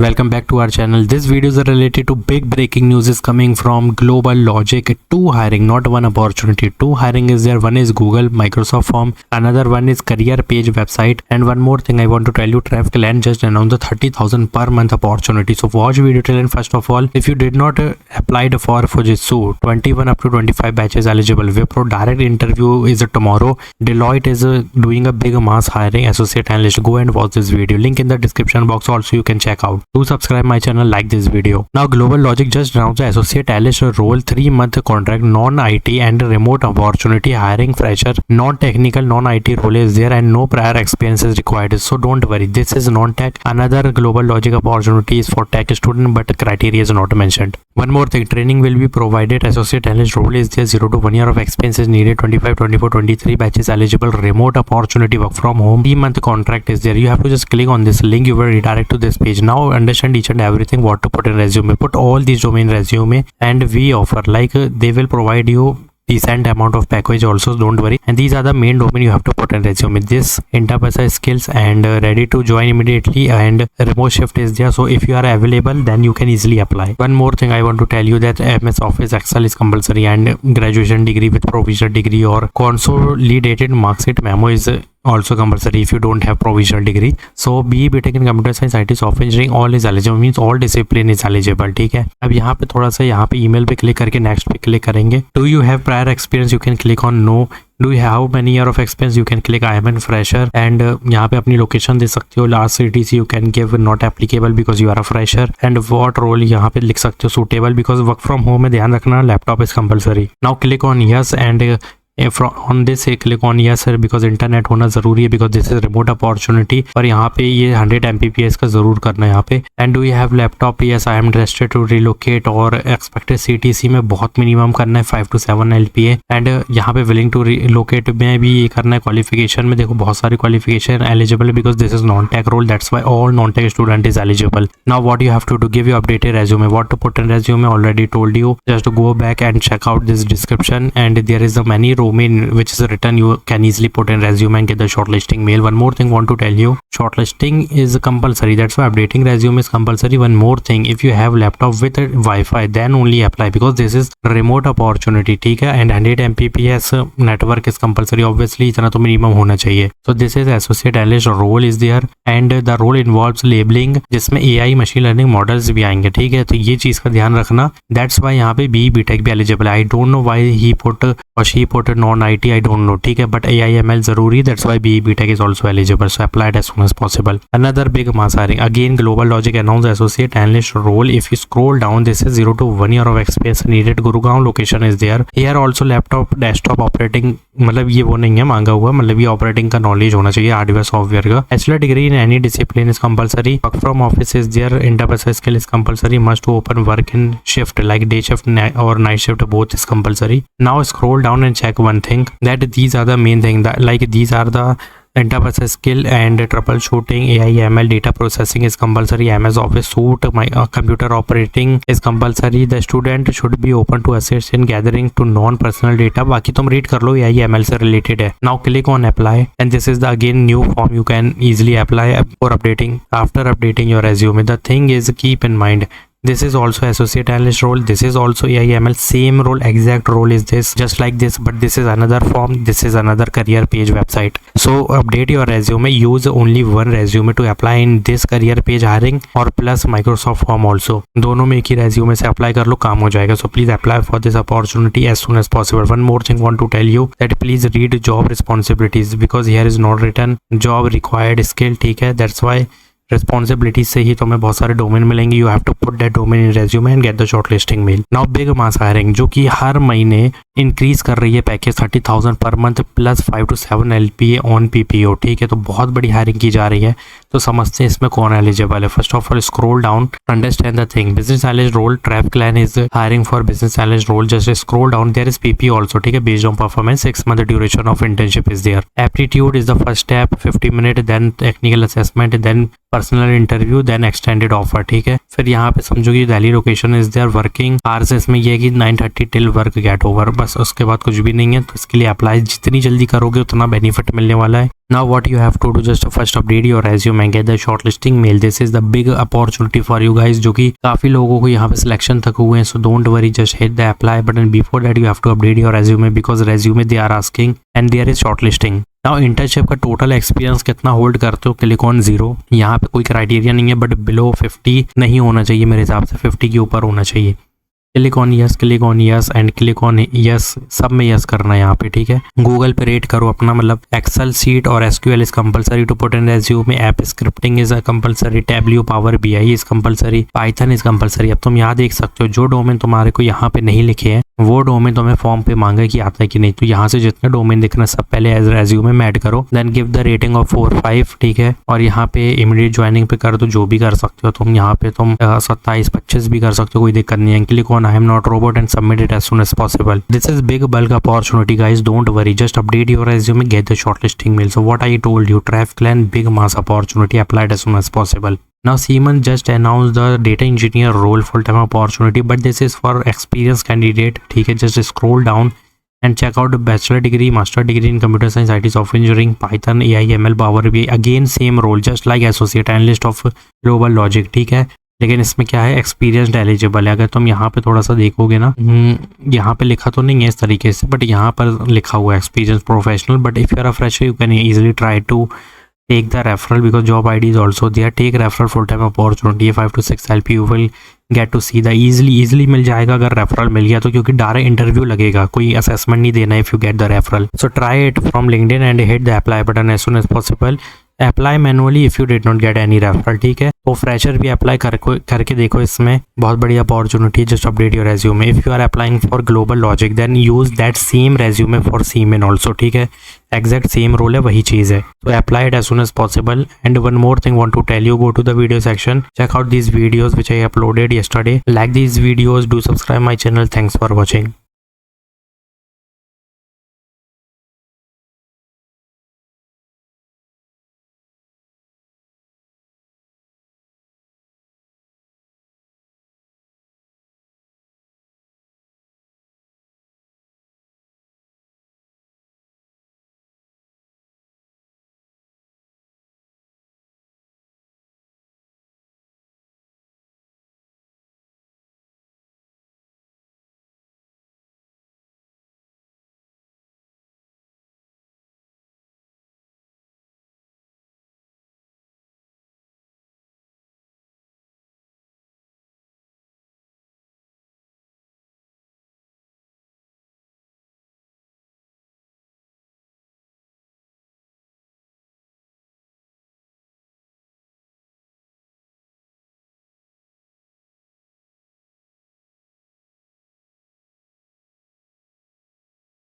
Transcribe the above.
Welcome back to our channel. This video is related to big breaking news is coming from Global Logic. Two hiring, not one opportunity. Two hiring is there. One is Google, Microsoft firm. Another one is career page website. And one more thing I want to tell you, TraveClan just announced the 30,000 per month opportunity. So watch video till end. First of all, if you did not apply for Fujitsu, 21 up to 25 batches eligible. Wipro direct interview is tomorrow. Deloitte is doing a big mass hiring associate analyst. Go and watch this video. Link in the description box also you can check out. Do subscribe my channel, like this video. Now Global Logic just announced the associate analyst role, 3-month contract, non-IT and remote opportunity, hiring fresher, non-technical, non-IT role is there and no prior experience is required. So don't worry, this is non-tech. Another Global Logic opportunity is for tech student but criteria is not mentioned. One more thing, training will be provided. Associate analyst role is there, 0 to 1 year of experience is needed, 25, 24, 23 batches eligible, remote opportunity, work from home, 3-month contract is there. You have to just click on this link, you will redirect to this page. Now understand each and everything what to put in resume. Put all these domain resume and we offer like they will provide you decent amount of package also, don't worry. And these are the main domain you have to put in resume. This enterprise skills and ready to join immediately and remote shift is there. So if you are available then you can easily apply. One more thing I want to tell you that MS Office Excel is compulsory and graduation degree with provisional degree or consolidated marksheet memo is also compulsory if you don't have provisional degree. So BE BTech in computer science, IT, software engineering all is eligible, means all discipline is eligible. ठीक है, अब यहाँ पे थोड़ा सा यहाँ पे email पे क्लिक करके next पे क्लिक करेंगे. Do you have prior experience? You can click on no. Do you have many year of experience? You can click I am a fresher and यहाँ पे अपनी लोकेशन दे सकते हो. Last CTC you can give not applicable because you are a fresher and what role यहाँ पे लिख सकते हो suitable because work from home में ध्यान रखना laptop is compulsory. Now click on yes and on this click on yes sir because internet होना जरूरी है because this is remote opportunity और यहाँ पे ये 100 Mbps का जरूर करना है यहाँ पे. And do you have laptop? Yes, I am interested to relocate और expected CTC में बहुत मिनिमम करना है 5 to 7 LPA and यहाँ पे willing to relocate में भी ये करना है. क्वालिफिकेशन में देखो बहुत सारी qualification eligible because this is non-tech role, that's why all non-tech student is eligible. Now what you have to do, give you updated resume. What to put in resume already told you, just go back and check out this description and there is a many domain which is written, you can easily put in resume and get the shortlisting mail. One more thing want to tell you, shortlisting is compulsory, that's why updating resume is compulsory. One more thing, if you have laptop with Wi-Fi then only apply because this is remote opportunity. ठीक है, and 100 Mbps network is compulsory, obviously इतना तो minimum होना चाहिए. So this is associate analyst role is there and the role involves labeling जिसमें AI machine learning models भी आएंगे. ठीक है, तो ये चीज का ध्यान रखना. That's why यहाँ पे BE BTech भी eligible. I don't know why he put or she put non-IT, I don't know. ठीक है, but AI ML जरूरी, that's why BE BTech is also eligible. So apply it as soon as possible. Another big mass hiring, again Global Logic announced associate analyst role. If you scroll down, this is 0 to 1 year of experience needed. Gurugram location is there. Here also laptop desktop operating, मतलब ये वो नहीं है मांगा हुआ, मतलब ये operating का नॉलेज होना चाहिए हार्डवेयर सॉफ्टवेयर का. Bachelor degree in any discipline is compulsory. Work from office is there. Enterprise skill is compulsory. Must open work in shift like day shift और night shift, both is compulsory. Now scroll down and check one thing, that these are the main thing, that like these are the enterprise skill and troubleshooting, AI ML, data processing is compulsory, MS Office suite, computer operating is compulsory. The student should be open to assist in gathering to non-personal data. बाकी तुम read कर लो, AI ML से related है. Now click on apply and this is the again new form you can easily apply for updating. After updating your resume, the thing is keep in mind, this is also associate analyst role, this is also AI ML, same role, exact role is this, just like this, but this is another form, this is another career page website. So update your resume, use only one resume to apply in this career page hiring और plus Microsoft form also. दोनों में एक ही resume से apply कर लो, काम हो जाएगा. So please apply for this opportunity as soon as possible. One more thing want to tell you that please read job responsibilities because here is not written job required skill. ठीक है, that's why responsibility से ही तुम्हें बहुत सारे domain मिलेंगे. You have to put that domain in resume and get the shortlisting mail. Now big mass hiring जो कि हर महीने इंक्रीज कर रही है package 30,000 per month plus 5 to 7 LPA on PPO. ठीक है, तो बहुत बड़ी हायरिंग की जा रही है. तो समझते हैं इसमें कौन एलिजिबल है. First of all scroll down, understand the thing. Business analyst role, TraveClan is hiring for business analyst role. Just scroll down, there is PP also. ठीक है, based on performance 6 month duration of internship is there. Aptitude is the first step, 50 minute, then technical assessment, then personal interview, then extended offer. ठीक है, फिर यहाँ पे समझो कि Delhi location is there. Working hours इसमें ये है कि 9:30 till वर्क गेट ओवर, बस उसके बाद कुछ भी नहीं है. तो इसके लिए अप्लाई जितनी जल्दी करोगे उतना बेनिफिट मिलने वाला है. Now what you have to do, just first update your resume. resume and get the shortlisting mail. This is the big opportunity for you guys, जो कि काफी लोगों को यहाँ पे सिलेक्शन तक हुए हैं. So don't worry, just hit the apply button. Before that you have to update your resume because resume they are asking and there is shortlisting. Now internship का टोटल एक्सपीरियंस कितना होल्ड करते हो, click on 0. यहाँ पे कोई criteria नहीं है, but below 50 नहीं होना चाहिए मेरे हिसाब से, 50 के ऊपर होना चाहिए. Click on yes and click on yes, सब में यस करना है यहाँ पे, ठीक है. गूगल पे रेट करो अपना, मतलब एक्सेल सीट और SQL is compulsory to put in resume, app scripting is compulsory, tableau power BI is compulsory, python is compulsory. अब तुम यहाँ देख सकते हो जो डोमेन तुम्हारे को यहाँ पे नहीं लिखे हैं वो डोमेन तुम्हें फॉर्म पे मांगा कि आता है कि नहीं. तो यहाँ से जितने डोमेन दिखना सब पहले एज रेज्यूमे में ऐड करो, then give the rating of 4-5, ठीक है. और यहाँ पे इमीडिएट ज्वाइनिंग पे कर दो, जो भी कर सकते हो तुम. यहाँ पे तुम 27-25 भी कर सकते हो, कोई दिक्कत नहीं है. Click on I am not robot and submit it as soon as possible. This is big bulk opportunity guys, don't worry, just update your resume, get the shortlisting mail. So what I told you, traffic big mass opportunity, applied as soon as possible. Now Siemens just announced the data engineer role full-time opportunity, but this is for experienced candidate. ठीक है, just scroll down and check out the bachelor degree, master degree in computer science, IT software engineering, Python, AI, ML, Power BI. Again same role, just like associate analyst of Global Logic. ठीक है, लेकिन इसमें क्या है, experienced eligible है. अगर तुम यहाँ पे थोड़ा सा देखोगे ना, यहाँ पे लिखा तो नहीं है इस तरीके से, बट यहाँ पर लिखा हुआ है experience professional. But if you are a fresher you can easily try to take the referral because job ID is also there. Take referral full-time opportunity, 5 to 6 LP you will get to see the easily मिल जाएगा अगर referral मिल गया तो, क्योंकि direct interview लगेगा, कोई assessment नहीं देना if you get the referral. So try it from LinkedIn and hit the apply button as soon as possible. Apply manually if you did not get any referral, ठीक है. तो fresher भी apply करके देखो, इसमें बहुत बड़ी opportunity. Just update your resume. If you are applying for global logic then use that same resume for Siemens also, ठीक है. एग्जैक्ट सेम रोल है, वही चीज़ है. तो apply it as soon as possible. And one more thing want to tell you, go to the video section, check out these videos which I uploaded yesterday. Like these videos, do subscribe my channel. Thanks for watching.